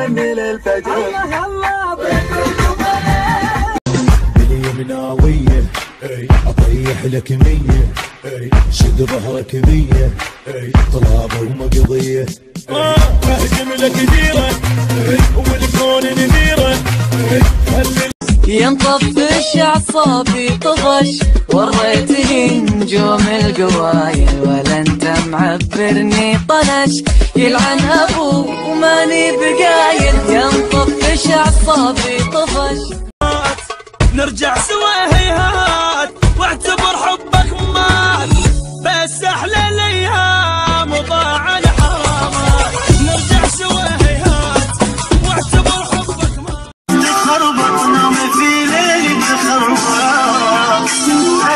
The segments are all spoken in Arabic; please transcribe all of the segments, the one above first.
من الفجر. الله الله بيت باليمناوية اطيح لك 100 شد ظهرك 100 طلابة ومقضية اهجم لك ديرة والكون نذيرة. ينطفش اعصابي طفش وريتني نجوم القوايل ولا انت معبرني طنش يلعن ابو وماني بقايل. ينطفش اعصابي طفش نرجع سوا هيهات واعتبر حبك مات بس احلى الايام وضاع الحرامات. نرجع سوا هيهات واعتبر حبك مات. تخربط نوم في ليل تخربط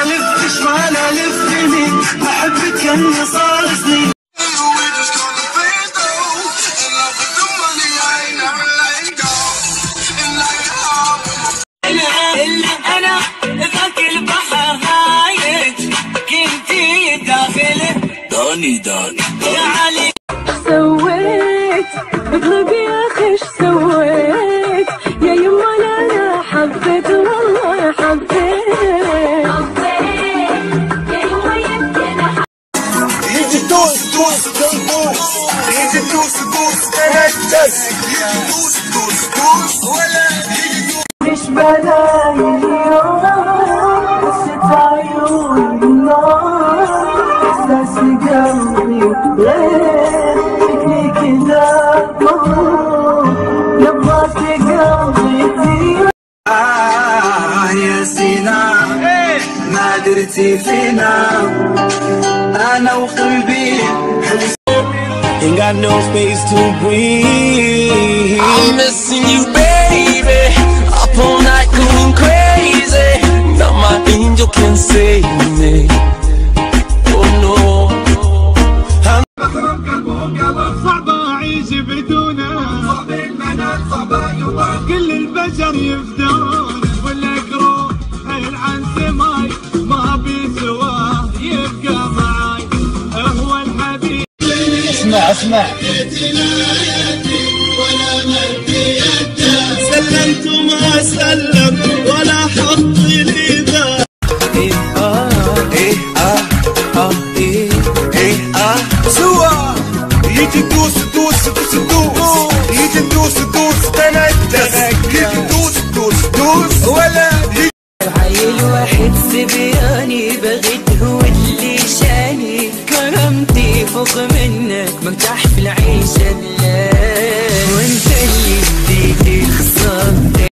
الف شمال الف يمين احبك كاني صار سنين. انا ذاك البحر هايج كنتي داخله داني يا علي. سويت اقلب يا اخي ايش سويت يا يما انا حبيت والله حبيت يا يما يمكن يجي دوس دوس دوس يجي دوس دوس تنجس دوس دوس دوس ولا مش بلاقي اليوم قصة عيون النار احساس قلبي غير فيكني كذا مغرور نبضات قلبي يا سينا ما درتي فينا انا وقلبي. Ain't got no space to breathe. I'm missing you, baby. Up all night going crazy. Not my angel can save me. Oh no. صعبة أعيش بدونه صعب المنال صعب يضاق كل البشر يفدون والأقرب يلعن سماي ما بيسواه يبقى معاي هو الحبيب. اسمع سلمت وما سلم ولا حط لي ذا. سوا يجي دوس دوس دوس دوس يجي دوس دوس تنجس يجي دوس دوس دوس ولا عيل واحد سبياني بغيت هو اللي شاني كرمتي فوق منك مرتاح في العيشة.